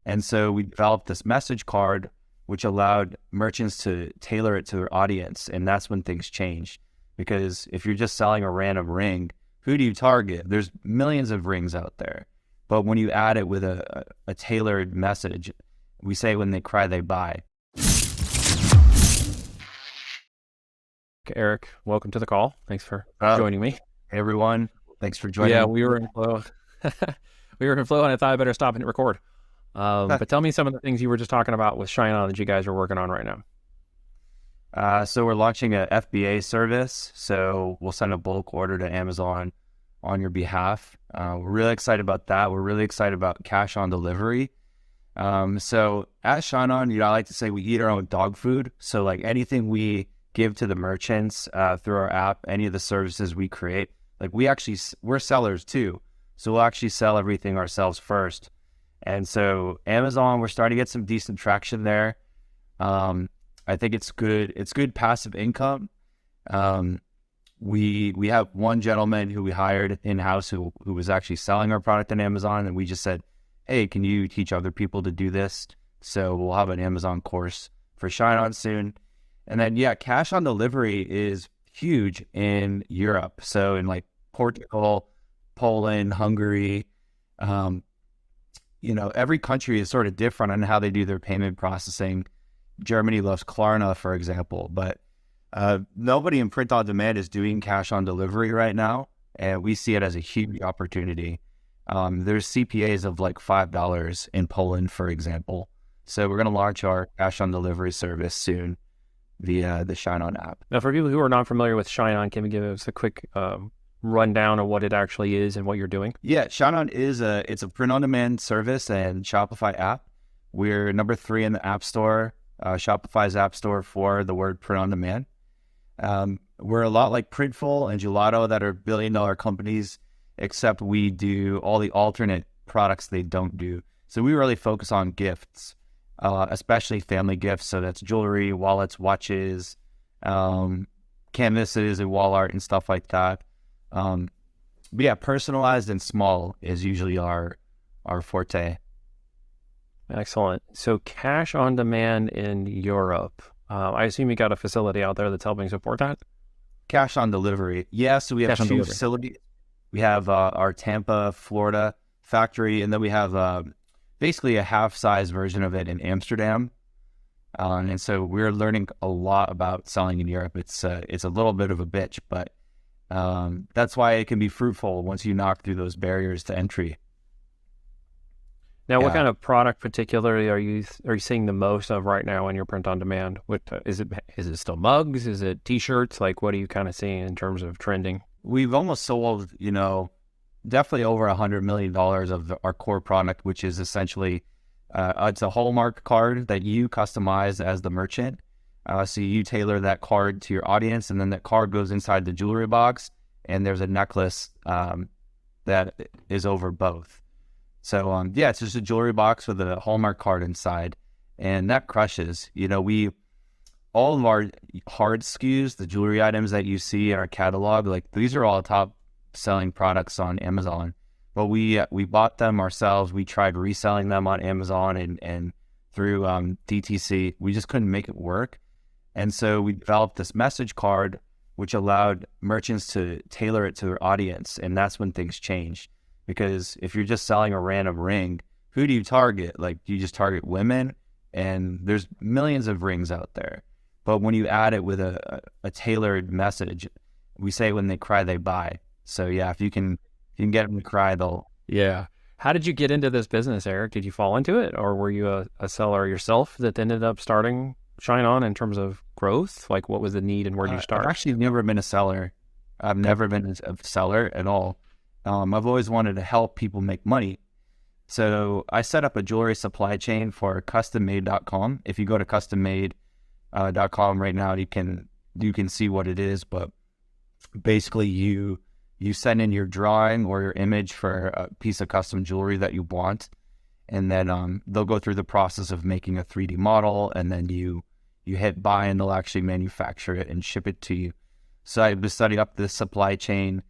And so we developed this message card, which allowed merchants to tailor it to their audience. And that's when things changed. Because if you're just selling a random ring, who do you target? There's millions of rings out there. But when you add it with a tailored message, we say when they cry, they buy. Eric, welcome to the call. Thanks for joining me. Hey everyone, thanks for joining. Yeah, we were in flow. We were in flow, and I thought I better stop and hit record. But tell me some of the things you were just talking about with ShineOn that you guys are working on right now. So we're launching a FBA service. So we'll send a bulk order to Amazon on your behalf. We're really excited about that. We're really excited about cash on delivery. So at ShineOn, I like to say we eat our own dog food. So like anything we give to the merchants through our app, any of the services we create, like we're sellers too. So we'll actually sell everything ourselves first. And so Amazon, we're starting to get some decent traction there. I think it's good. It's good passive income. We have one gentleman who we hired in-house who was actually selling our product on Amazon. And we just said, hey, can you teach other people to do this? So we'll have an Amazon course for ShineOn soon. And then, cash on delivery is huge in Europe. So in like Portugal, Poland, Hungary, every country is sort of different on how they do their payment processing. Germany loves Klarna, for example, but nobody in print on demand is doing cash on delivery right now. And we see it as a huge opportunity. There's CPAs of like $5 in Poland, for example. So we're going to launch our cash on delivery service soon via the ShineOn app. Now, for people who are not familiar with ShineOn, can you give us a quick rundown of what it actually is and what you're doing? Yeah, ShineOn it's a print-on-demand service and Shopify app. We're number 3 in the App Store, Shopify's App Store for the word print-on-demand. We're a lot like Printful and Gelato that are billion-dollar companies, except we do all the alternate products they don't do. So we really focus on gifts, especially family gifts. So that's jewelry, wallets, watches, canvases and wall art and stuff like that. But personalized and small is usually our forte. Excellent. So cash on demand in Europe. I assume you got a facility out there that's helping support that? Cash on delivery. Yeah, so we have 2 facilities. We have our Tampa, Florida factory, and then we have basically a half-size version of it in Amsterdam. And so we're learning a lot about selling in Europe. It's a little bit of a bitch, but that's why it can be fruitful once you knock through those barriers to entry. Now, what kind of product particularly are you seeing the most of right now in your print on demand? What is it still mugs? Is it t-shirts? Like, what are you kind of seeing in terms of trending? We've almost sold, definitely over $100 million of our core product, which is essentially it's a Hallmark card that you customize as the merchant. So you tailor that card to your audience, and then that card goes inside the jewelry box, and there's a necklace that is over both. So it's just a jewelry box with a Hallmark card inside, and that crushes. All of our hard SKUs, the jewelry items that you see in our catalog, like these are all top selling products on Amazon. But we bought them ourselves. We tried reselling them on Amazon and through DTC. We just couldn't make it work. And so we developed this message card, which allowed merchants to tailor it to their audience. And that's when things changed. Because if you're just selling a random ring, who do you target? Like, do you just target women? And there's millions of rings out there. But when you add it with a tailored message, we say when they cry, they buy. So if you can get them to cry, they'll. Yeah. How did you get into this business, Eric? Did you fall into it, or were you a seller yourself that ended up starting ShineOn in terms of growth? Like, what was the need and where did you start? I've actually never been a seller. I've never been a seller at all. I've always wanted to help people make money. So I set up a jewelry supply chain for custommade.com. If you go to custommade.com right now, you can see what it is. But basically you send in your drawing or your image for a piece of custom jewelry that you want. And then they'll go through the process of making a 3D model. And then you hit buy and they'll actually manufacture it and ship it to you. So I was setting up this supply chain.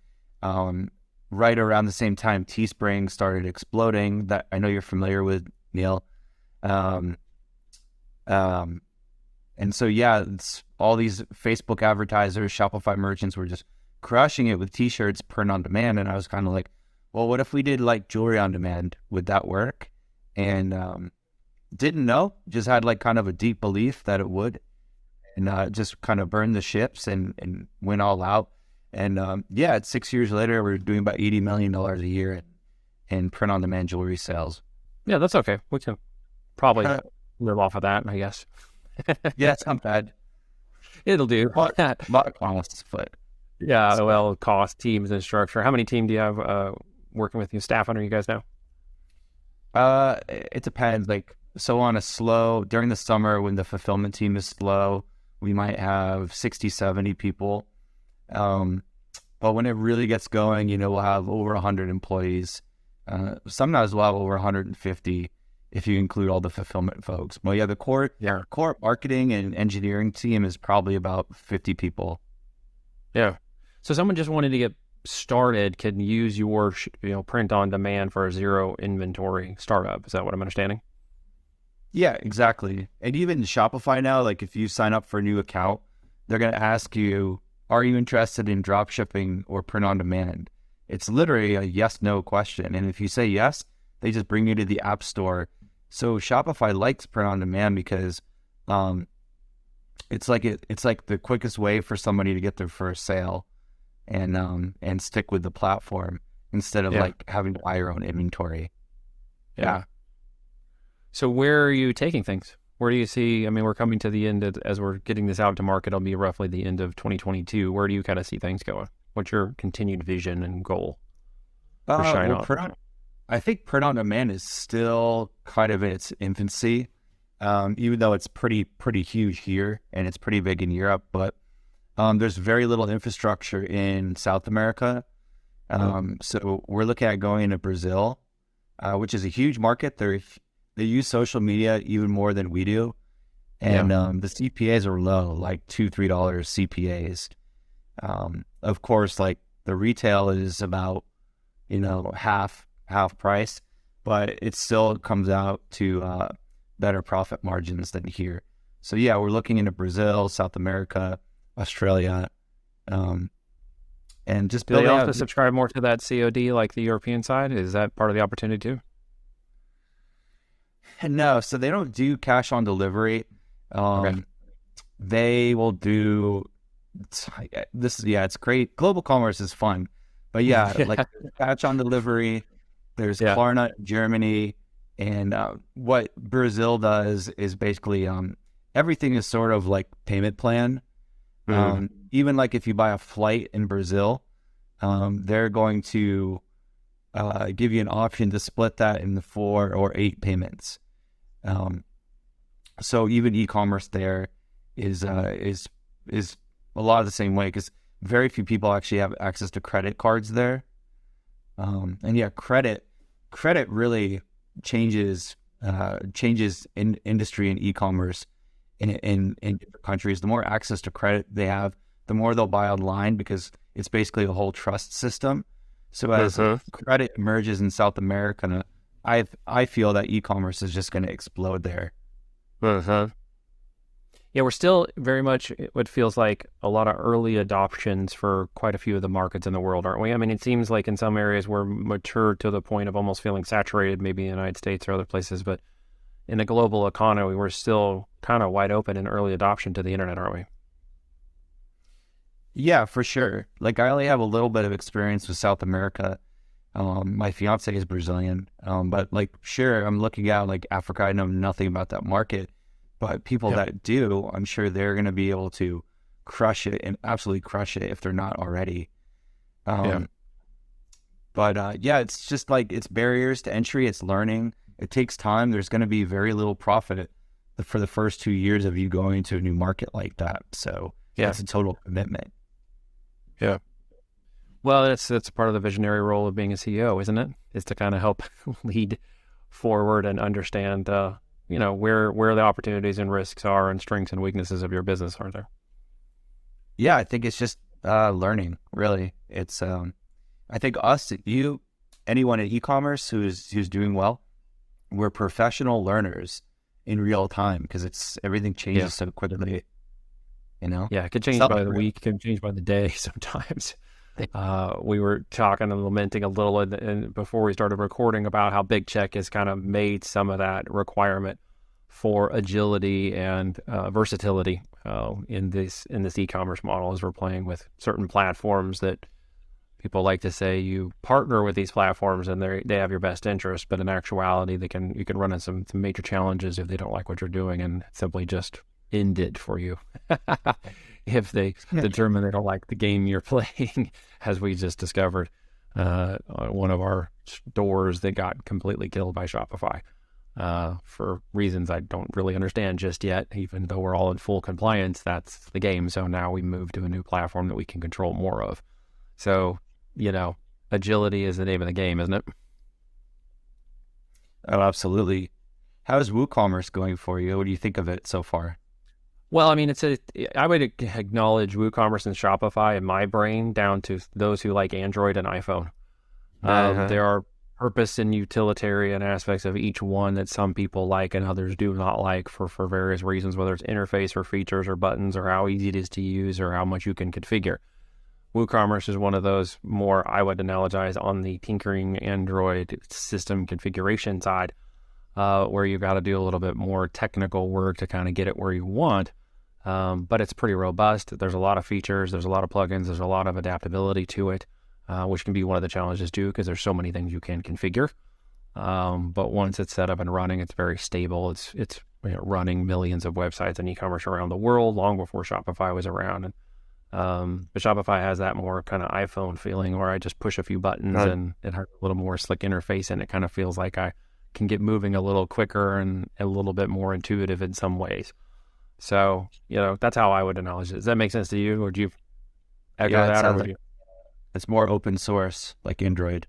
Right around the same time Teespring started exploding, that I know you're familiar with, Neil. Um, um, and so, yeah, it's all these Facebook advertisers, Shopify merchants were just crushing it with t-shirts, print on demand. And I was kind of like, well, what if we did like jewelry on demand? Would that work? And didn't know, just had like kind of a deep belief that it would, and just kind of burned the ships and went all out. And yeah, it's 6 years later, we're doing about $80 million a year in print on demand jewelry sales. Yeah, that's okay. We can probably live off of that, I guess. Yeah, it's not bad. It'll do. A lot of costs, but yeah, well, cost, teams, and structure. How many team do you have working with you, staff under you guys now? It depends. Like, so on a slow, during the summer when the fulfillment team is slow, we might have 60, 70 people. But when it really gets going, we'll have over 100 employees. Sometimes we'll have over 150 if you include all the fulfillment folks. But yeah, the core marketing and engineering team is probably about 50 people. Yeah. So someone just wanted to get started can use your print on demand for a zero inventory startup. Is that what I'm understanding? Yeah, exactly. And even Shopify now, like if you sign up for a new account, they're going to ask you, are you interested in drop shipping or print on demand? It's literally a yes, no question. And if you say yes, they just bring you to the app store. So Shopify likes print on demand because it's like the quickest way for somebody to get their first sale and stick with the platform instead of like having to buy your own inventory. Yeah. So where are you taking things? Where do you see, I mean, we're coming to the end as we're getting this out to market, it'll be roughly the end of 2022. Where do you kind of see things going? What's your continued vision and goal for ShineOn? I think print on demand is still kind of in its infancy, even though it's pretty huge here and it's pretty big in Europe, but there's very little infrastructure in South America. So we're looking at going into Brazil, which is a huge market. They use social media even more than we do. And the CPAs are low, like $2-3 CPAs. Of course, like the retail is about, half price, but it still comes out to better profit margins than here. So yeah, we're looking into Brazil, South America, Australia, and just do they also subscribe more to that COD like the European side? Is that part of the opportunity too? No, so they don't do cash on delivery. Okay. They will do this. Yeah, it's great. Global commerce is fun, but yeah, like cash on delivery. There's Klarna in Germany, and what Brazil does is basically everything is sort of like payment plan. Even like if you buy a flight in Brazil, they're going to give you an option to split that into 4 or 8 payments. So even e-commerce there is a lot of the same way because very few people actually have access to credit cards there. And yeah, credit really changes in industry and e-commerce in different countries. The more access to credit they have, the more they'll buy online because it's basically a whole trust system. So as credit emerges in South America, I feel that e-commerce is just going to explode there. Yeah, we're still very much what feels like a lot of early adoptions for quite a few of the markets in the world, aren't we? I mean, it seems like in some areas we're mature to the point of almost feeling saturated, maybe in the United States or other places, but in the global economy, we're still kind of wide open in early adoption to the internet, aren't we? Yeah, for sure. Like I only have a little bit of experience with South America. My fiance is Brazilian, but like, sure, I'm looking out like Africa. I know nothing about that market, but people that do, I'm sure they're going to be able to crush it and absolutely crush it if they're not already. But yeah, it's just like it's barriers to entry. It's learning. It takes time. There's going to be very little profit for the first 2 years of you going to a new market like that. So it's a total commitment. Yeah. Well, that's part of the visionary role of being a CEO, isn't it? Is to kind of help lead forward and understand, where the opportunities and risks are and strengths and weaknesses of your business, aren't there? Yeah, I think it's just learning, really. It's I think anyone in e-commerce who's doing well, we're professional learners. in real time because everything Yeah. changes so quickly, you know? Yeah, it could change by the week, it can change by the day sometimes. We were talking and lamenting a little before we started recording about how Big Check has kind of made some of that requirement for agility and versatility in this e-commerce model, as we're playing with certain platforms that people like to say you partner with these platforms and they have your best interest, but in actuality, you can run into some major challenges if they don't like what you're doing and simply just end it for you. If they determine they don't like the game you're playing, as we just discovered, one of our stores that got completely killed by Shopify for reasons I don't really understand just yet. Even though we're all in full compliance, that's the game. So now we move to a new platform that we can control more of. So, agility is the name of the game, isn't it? Oh, absolutely. How's WooCommerce going for you? What do you think of it so far? Well, I mean, I would acknowledge WooCommerce and Shopify in my brain down to those who like Android and iPhone. There are purpose and utilitarian aspects of each one that some people like and others do not like for various reasons, whether it's interface or features or buttons or how easy it is to use or how much you can configure. WooCommerce is one of those more, I would analogize, on the tinkering Android system configuration side, where you've got to do a little bit more technical work to kind of get it where you want. But it's pretty robust. There's a lot of features, there's a lot of plugins, there's a lot of adaptability to it, which can be one of the challenges too, because there's so many things you can configure. But once it's set up and running, it's very stable. It's running millions of websites and e-commerce around the world long before Shopify was around. But Shopify has that more kind of iPhone feeling where I just push a few buttons and it has a little more slick interface, and it kind of feels like I can get moving a little quicker and a little bit more intuitive in some ways. So, that's how I would acknowledge it. Does that make sense to you, or do you echo that? Or would you? It's more open source, like Android.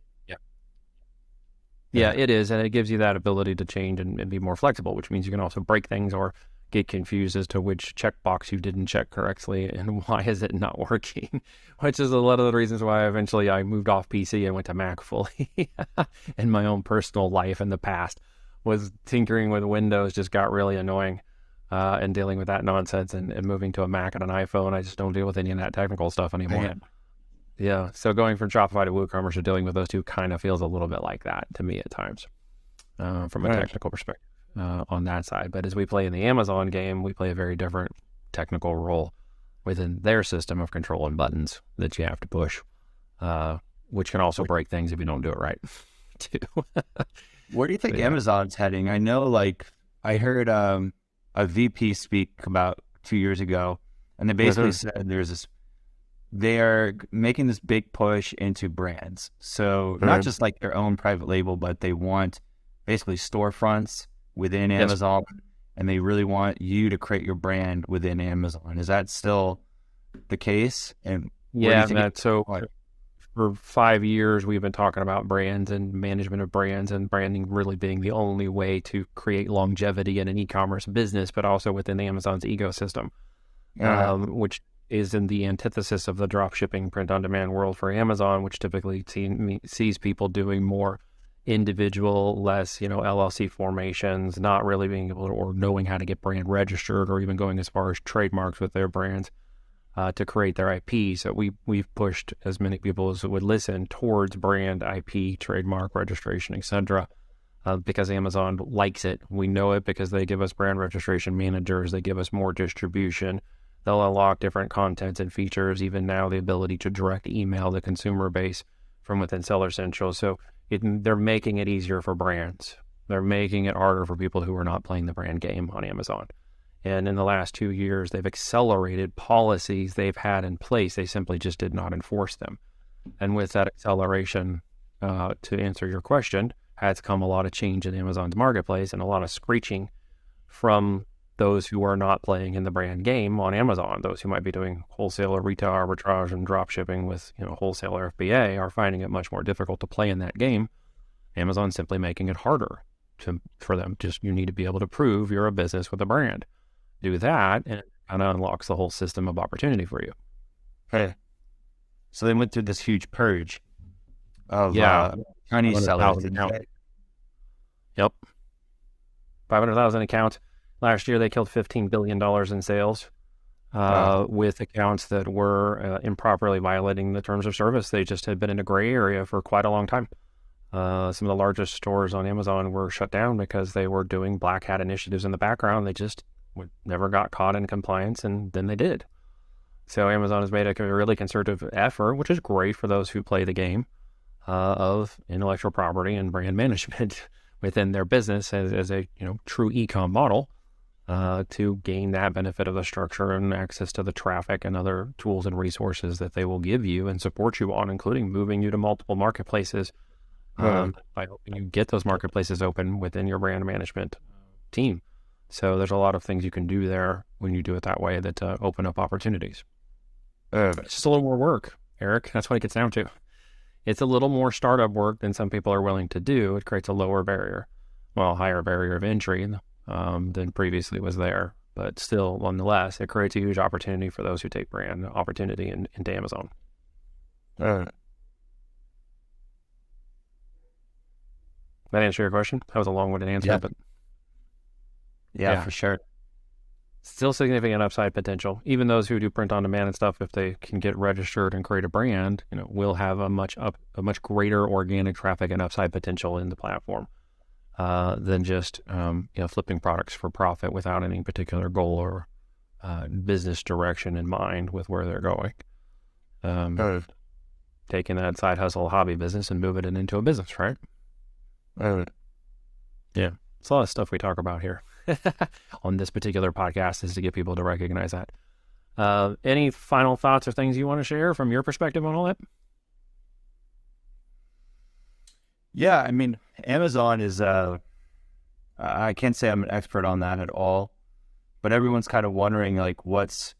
Yeah, it is. And it gives you that ability to change and be more flexible, which means you can also break things or get confused as to which checkbox you didn't check correctly and why is it not working, which is a lot of the reasons why eventually I moved off PC and went to Mac fully. In my own personal life in the past, was tinkering with Windows just got really annoying, and dealing with that nonsense and moving to a Mac and an iPhone, I just don't deal with any of that technical stuff anymore. Man. Yeah, so going from Shopify to WooCommerce or dealing with those two kind of feels a little bit like that to me at times, from a technical perspective. On that side. But as we play in the Amazon game, we play a very different technical role within their system of control and buttons that you have to push, which can also break things if you don't do it right too. Where do you think Amazon's heading? I know, I heard a VP speak about 2 years ago, and they basically said they are making this big push into brands. So not just like their own private label, but they want basically storefronts within Amazon, and they really want you to create your brand within Amazon. Is that still the case? And for 5 years, we've been talking about brands and management of brands and branding really being the only way to create longevity in an e-commerce business, but also within Amazon's ecosystem, which is in the antithesis of the drop shipping print-on-demand world for Amazon, which typically sees people doing more individual, less, LLC formations, not really being able to, or knowing how to get brand registered, or even going as far as trademarks with their brands to create their IP. So we've pushed as many people as would listen towards brand IP, trademark registration, etc. Because Amazon likes it. We know it because they give us brand registration managers. They give us more distribution. They'll unlock different contents and features. Even now, the ability to direct email the consumer base from within Seller Central. So they're making it easier for brands. They're making it harder for people who are not playing the brand game on Amazon. And in the last 2 years, they've accelerated policies they've had in place. They simply just did not enforce them. And with that acceleration, to answer your question, has come a lot of change in Amazon's marketplace and a lot of screeching from those who are not playing in the brand game on Amazon. Those who might be doing wholesale or retail arbitrage and drop shipping with wholesale or FBA are finding it much more difficult to play in that game. Amazon's simply making it harder for them. Just, you need to be able to prove you're a business with a brand. Do that, and it kind of unlocks the whole system of opportunity for you. Okay. So they went through this huge purge of Chinese sellers. Yep. 500,000 accounts. Last year, they killed $15 billion in sales with accounts that were improperly violating the terms of service. They just had been in a gray area for quite a long time. Some of the largest stores on Amazon were shut down because they were doing black hat initiatives in the background. They just never got caught in compliance, and then they did. So Amazon has made a really concerted effort, which is great for those who play the game of intellectual property and brand management within their business as a true e-com model, to gain that benefit of the structure and access to the traffic and other tools and resources that they will give you and support you on, including moving you to multiple marketplaces by helping you get those marketplaces open within your brand management team. So there's a lot of things you can do there when you do it that way that open up opportunities. It's just a little more work, Eric. That's what it gets down to. It's a little more startup work than some people are willing to do. It creates a higher barrier of entry than previously was there. But still, nonetheless, it creates a huge opportunity for those who take brand opportunity into Amazon. That answer your question? That was a long-winded answer, but yeah, for sure. Still significant upside potential. Even those who do print on demand and stuff, if they can get registered and create a brand, will have a much greater organic traffic and upside potential in the platform than just flipping products for profit without any particular goal or business direction in mind with where they're going. Taking that side hustle hobby business and moving it into a business, right? Yeah, it's a lot of stuff we talk about here on this particular podcast is to get people to recognize that. Any final thoughts or things you want to share from your perspective on all that? Yeah, I mean, Amazon is, I can't say I'm an expert on that at all, but everyone's kind of wondering, like, what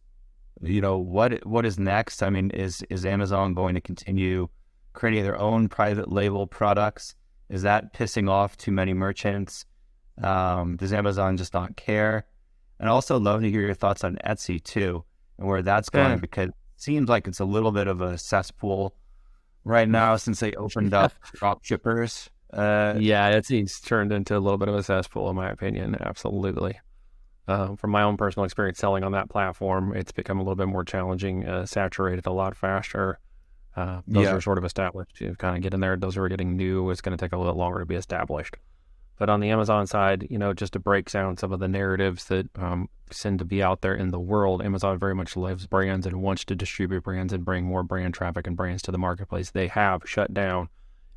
is next? I mean, is Amazon going to continue creating their own private label products? Is that pissing off too many merchants? Does Amazon just not care? And also love to hear your thoughts on Etsy too, and where that's going, because it seems like it's a little bit of a cesspool right now since they opened up drop shippers. Etsy's turned into a little bit of a cesspool in my opinion. Absolutely. From my own personal experience selling on that platform, it's become a little bit more challenging, saturated a lot faster. Those are sort of established. You kind of get in there. Those who are getting new, it's going to take a little bit longer to be established. But on the Amazon side, just to break down some of the narratives that seem to be out there in the world, Amazon very much loves brands and wants to distribute brands and bring more brand traffic and brands to the marketplace. They have shut down,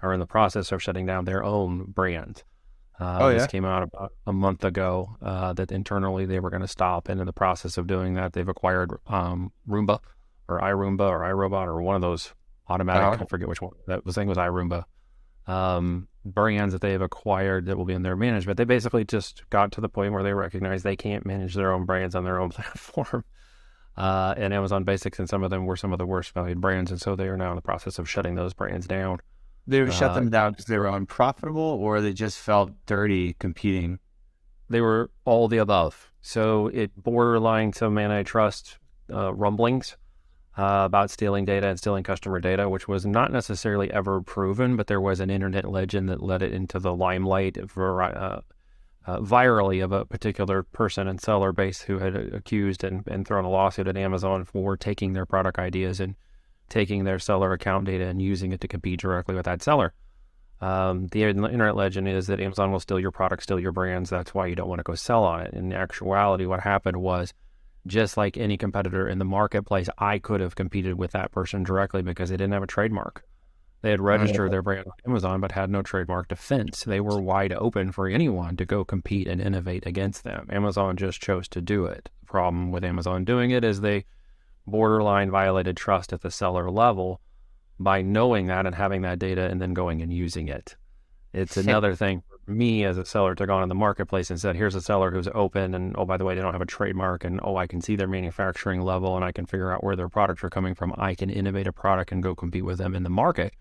or in the process of shutting down, their own brands. This came out about a month ago that internally they were going to stop. And in the process of doing that, they've acquired Roomba or iRoomba or iRobot or one of those automatic, I forget which one. That was, I think it was iRoomba. Brands that they have acquired that will be in their management. They basically just got to the point where they recognize they can't manage their own brands on their own platform. And Amazon Basics and some of them were some of the worst valued brands. And so they are now in the process of shutting those brands down. They shut them down because they were unprofitable, or they just felt dirty competing? They were all the above. So it borderline some antitrust rumblings about stealing data and stealing customer data, which was not necessarily ever proven, but there was an internet legend that led it into the limelight for virally of a particular person and seller base who had accused and thrown a lawsuit at Amazon for taking their product ideas and taking their seller account data and using it to compete directly with that seller. The internet legend is that Amazon will steal your product, steal your brands. That's why you don't want to go sell on it. In actuality, what happened was, just like any competitor in the marketplace, I could have competed with that person directly because they didn't have a trademark. They had registered their brand on Amazon, but had no trademark defense. They were wide open for anyone to go compete and innovate against them. Amazon just chose to do it. The problem with Amazon doing it is they borderline violated trust at the seller level by knowing that and having that data and then going and using it. It's another thing for me as a seller to go on in the marketplace and said, here's a seller who's open, and oh, by the way, they don't have a trademark, and oh, I can see their manufacturing level and I can figure out where their products are coming from. I can innovate a product and go compete with them in the market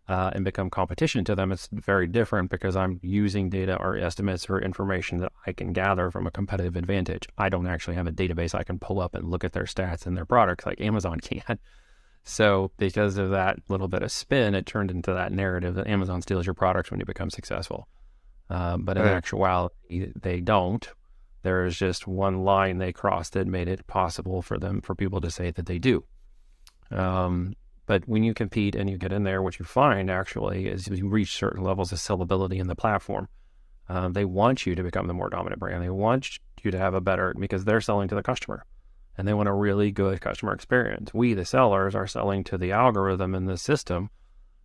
and become competition to them. It's very different because I'm using data or estimates or information that I can gather from a competitive advantage. I don't actually have a database I can pull up and look at their stats and their products like Amazon can. So because of that little bit of spin, it turned into that narrative that Amazon steals your products when you become successful. But in actuality, they don't. There is just one line they crossed that made it possible for people to say that they do. But when you compete and you get in there, what you find actually is you reach certain levels of sellability in the platform. They want you to become the more dominant brand. They want you to have a better, because they're selling to the customer and they want a really good customer experience. We, the sellers, are selling to the algorithm in the system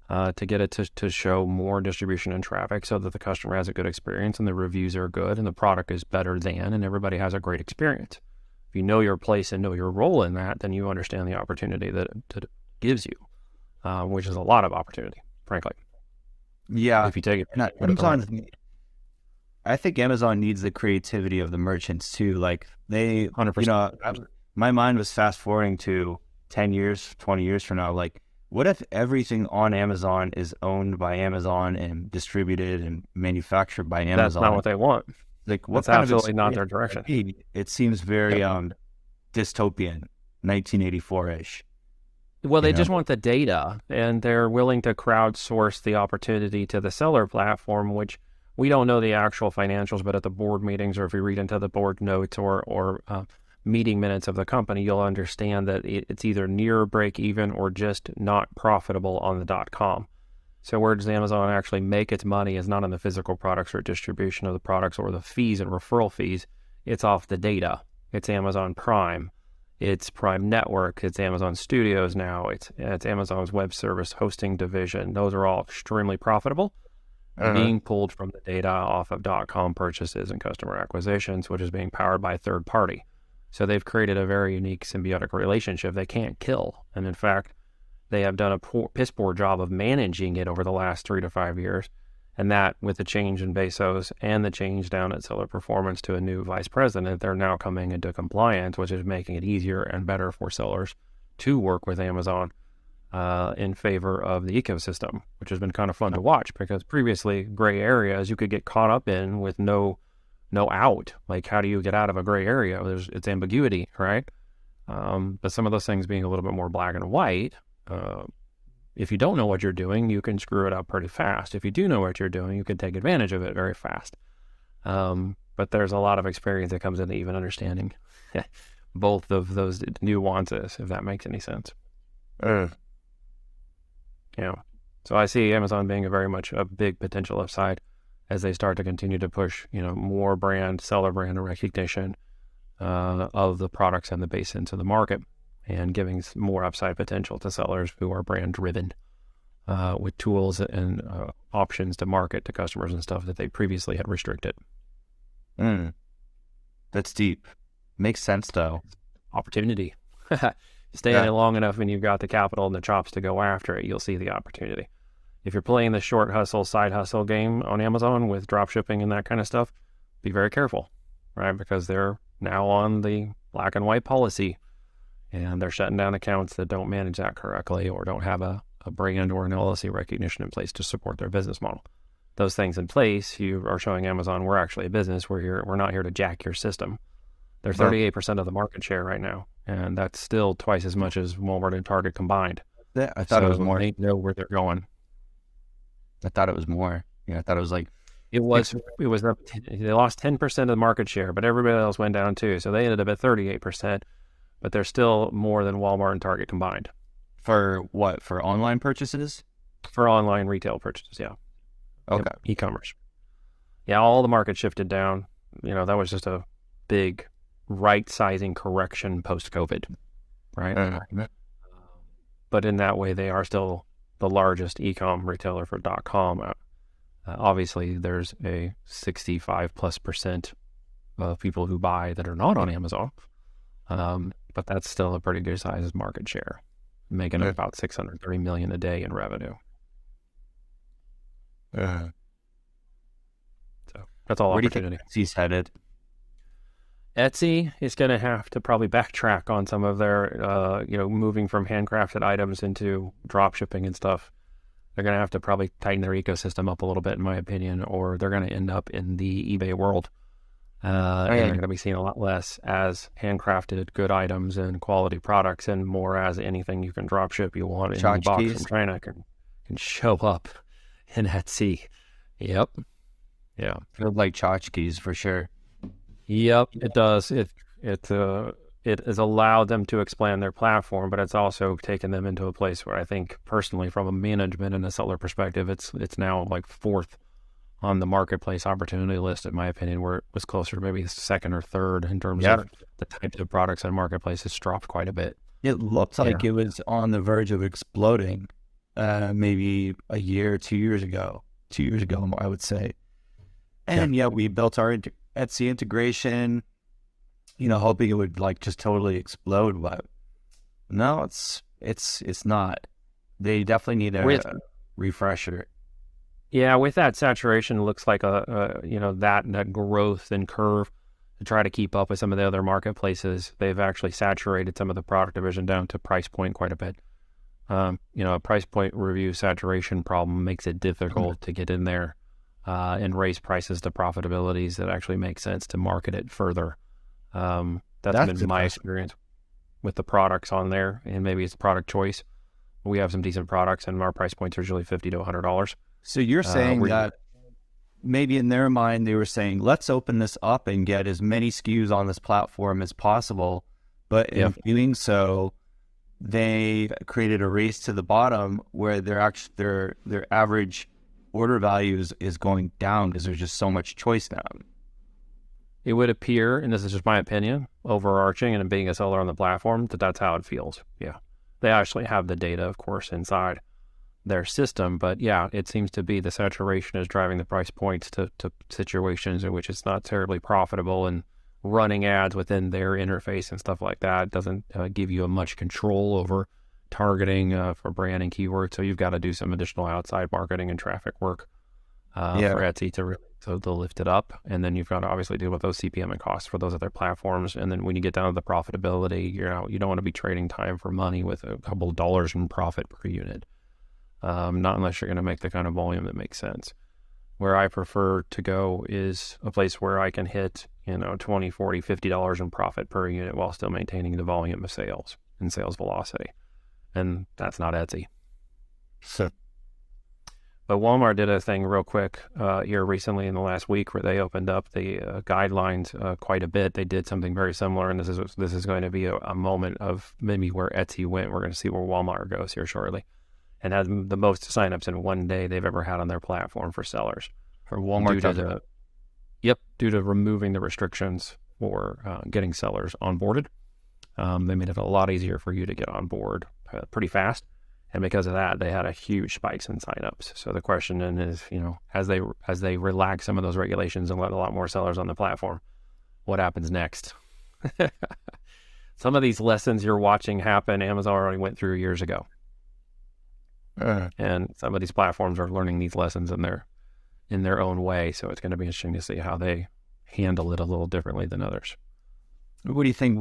to get it to show more distribution and traffic so that the customer has a good experience and the reviews are good and the product is better than, and everybody has a great experience. If you know your place and know your role in that, then you understand the opportunity that it gives you, which is a lot of opportunity, frankly. Yeah. If you take it. And I think Amazon needs the creativity of the merchants too. Like they, 100%. My mind was fast forwarding to 10 years, 20 years from now. Like, what if everything on Amazon is owned by Amazon and distributed and manufactured by Amazon? That's not what they want. Like, what That's kind absolutely of not their direction. It seems very dystopian, 1984-ish. Well, they just want the data, and they're willing to crowdsource the opportunity to the seller platform, which we don't know the actual financials, but at the board meetings, or if you read into the board notes or meeting minutes of the company, you'll understand that it's either near break even or just not profitable on the .com. So where does Amazon actually make its money is not on the physical products or distribution of the products or the fees and referral fees. It's off the data. It's Amazon Prime. It's Prime Network. It's Amazon Studios now. It's Amazon's web service hosting division. Those are all extremely profitable, being pulled from the data off of .com purchases and customer acquisitions, which is being powered by a third party. So they've created a very unique symbiotic relationship they can't kill. And in fact, they have done a piss poor job of managing it over the last 3 to 5 years. And that, with the change in Bezos and the change down at Seller Performance to a new vice president, they're now coming into compliance, which is making it easier and better for sellers to work with Amazon in favor of the ecosystem, which has been kind of fun to watch, because previously gray areas you could get caught up in with no out. Like, how do you get out of a gray area? It's ambiguity, right? But some of those things being a little bit more black and white, if you don't know what you're doing, you can screw it up pretty fast. If you do know what you're doing, you can take advantage of it very fast. But there's a lot of experience that comes into even understanding both of those nuances, if that makes any sense. Yeah. So I see Amazon being very much a big potential upside as they start to continue to push, more seller brand recognition of the products and the base into the market, and giving more upside potential to sellers who are brand driven with tools and options to market to customers and stuff that they previously had restricted. That's deep. Makes sense though. Opportunity. Stay in it long enough and you've got the capital and the chops to go after it, you'll see the opportunity. If you're playing the short hustle, side hustle game on Amazon with drop shipping and that kind of stuff, be very careful, right? Because they're now on the black and white policy, and they're shutting down accounts that don't manage that correctly or don't have a brand or an LLC recognition in place to support their business model. Those things in place, you are showing Amazon, we're actually a business. We're not here to jack your system. They're 38% of the market share right now, and that's still twice as much as Walmart and Target combined. I thought it was more. They know where they're going. I thought it was more. Yeah, I thought it was like... They lost 10% of the market share, but everybody else went down too. So they ended up at 38%, but they're still more than Walmart and Target combined. For what? For online purchases? For online retail purchases, yeah. Okay. Yep. E-commerce. Yeah, all the market shifted down. That was just a big right-sizing correction post-COVID, right? But in that way, they are still the largest e-com retailer for .com. Obviously, there's a 65+% of people who buy that are not on Amazon, but that's still a pretty good size market share, making about $630 million a day in revenue. So that's all opportunity. Where do you think Etsy's headed? Etsy is going to have to probably backtrack on some of their, moving from handcrafted items into drop shipping and stuff. They're going to have to probably tighten their ecosystem up a little bit, in my opinion, or they're going to end up in the eBay world. And they're going to be seen a lot less as handcrafted good items and quality products, and more as anything you can drop ship you want in the box from China can show up in Etsy. Yep. Yeah. Feel like tchotchkes for sure. Yep, it does. It has allowed them to expand their platform, but it's also taken them into a place where I think personally, from a management and a seller perspective, it's now like fourth on the marketplace opportunity list, in my opinion, where it was closer to maybe second or third in terms Yeah. of the types of products on marketplace. It's dropped quite a bit. It looked Yeah. like it was on the verge of exploding, maybe a year, 2 years ago. 2 years ago, I would say. And yeah, we built our Etsy integration, hoping it would like just totally explode, but no, it's not. They definitely need With a refresher. Yeah, with that saturation, it looks like that growth and curve to try to keep up with some of the other marketplaces. They've actually saturated some of the product division down to price point quite a bit. A price point review saturation problem makes it difficult to get in there and raise prices to profitabilities that actually make sense to market it further. That's been my experience with the products on there, and maybe it's product choice. We have some decent products, and our price points are usually $50 to $100. So you're saying that maybe in their mind, they were saying, let's open this up and get as many SKUs on this platform as possible. But in doing so, they created a race to the bottom where their average order value is going down because there's just so much choice now. It would appear, and this is just my opinion, overarching and being a seller on the platform, that's how it feels. Yeah. They actually have the data, of course, inside their system, but yeah, it seems to be the saturation is driving the price points to situations in which it's not terribly profitable, and running ads within their interface and stuff like that doesn't give you a much control over targeting for brand and keywords. So you've got to do some additional outside marketing and traffic work for Etsy to lift it up. And then you've got to obviously deal with those CPM and costs for those other platforms. And then when you get down to the profitability, you don't want to be trading time for money with a couple of dollars in profit per unit. Not unless you're going to make the kind of volume that makes sense. Where I prefer to go is a place where I can hit, $20, $40, $50 in profit per unit while still maintaining the volume of sales and sales velocity. And that's not Etsy. So, but Walmart did a thing real quick here recently in the last week where they opened up the guidelines quite a bit. They did something very similar, and this is going to be a moment of maybe where Etsy went. We're going to see where Walmart goes here shortly. And has the most signups in one day they've ever had on their platform for sellers. For Walmart. Due to removing the restrictions for getting sellers onboarded. They made it a lot easier for you to get on board pretty fast. And because of that, they had a huge spikes in signups. So the question then is, as they relax some of those regulations and let a lot more sellers on the platform, what happens next? Some of these lessons you're watching happen, Amazon already went through years ago. And some of these platforms are learning these lessons in their own way. So it's going to be interesting to see how they handle it a little differently than others. What do you think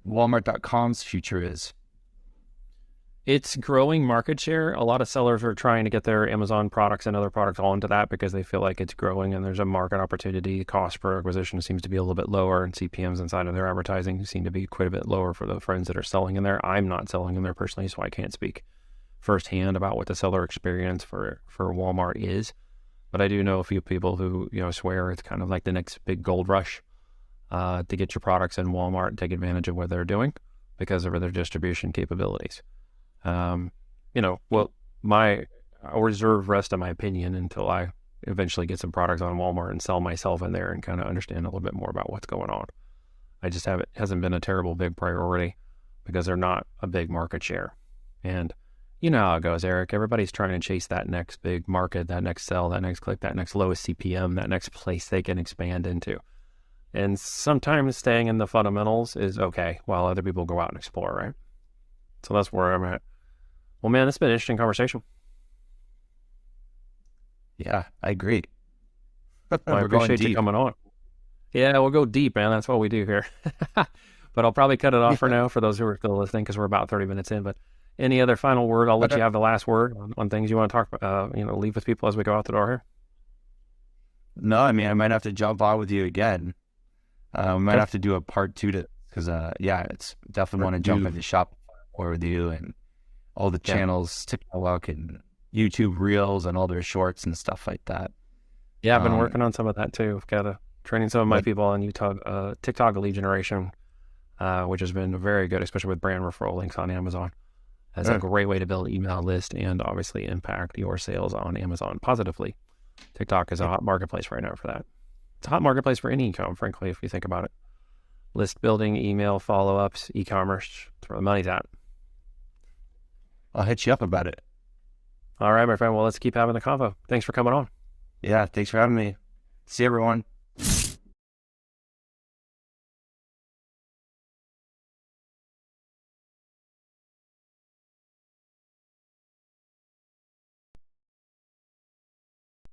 Walmart.com's future is? It's growing market share. A lot of sellers are trying to get their Amazon products and other products onto that because they feel like it's growing and there's a market opportunity. Cost per acquisition seems to be a little bit lower, and CPMs inside of their advertising seem to be quite a bit lower for the friends that are selling in there. I'm not selling in there personally, so I can't speak firsthand about what the seller experience for Walmart is. But I do know a few people who, swear it's kind of like the next big gold rush to get your products in Walmart and take advantage of what they're doing because of their distribution capabilities. I'll reserve rest of my opinion until I eventually get some products on Walmart and sell myself in there and kind of understand a little bit more about what's going on. I just hasn't been a terrible big priority because they're not a big market share. And you know how it goes, Eric. Everybody's trying to chase that next big market, that next sell, that next click, that next lowest CPM, that next place they can expand into. And sometimes staying in the fundamentals is okay while other people go out and explore, right? So that's where I'm at. Well, man, it's been an interesting conversation. Yeah, I agree. I appreciate you coming on. Yeah, we'll go deep, man. That's what we do here. But I'll probably cut it off for now for those who are still listening because we're about 30 minutes in. But any other final word? I'll let you have the last word on things you want to talk about, leave with people as we go out the door here. No, I might have to jump on with you again. We might have to do a part 2 because it's definitely want to jump into Shopify more with you and all the channels, TikTok and YouTube Reels and all their shorts and stuff like that. Yeah, I've been working on some of that too. I've got to Training some of my Like, people on Utah, TikTok lead generation, which has been very good, especially with brand referral links on Amazon. That's a great way to build an email list and obviously impact your sales on Amazon positively. TikTok is a hot marketplace right now for that. It's a hot marketplace for any e-com, frankly, if you think about it. List building, email follow-ups, e-commerce, that's where the money's at. I'll hit you up about it. All right, my friend. Well, let's keep having the convo. Thanks for coming on. Yeah, thanks for having me. See everyone.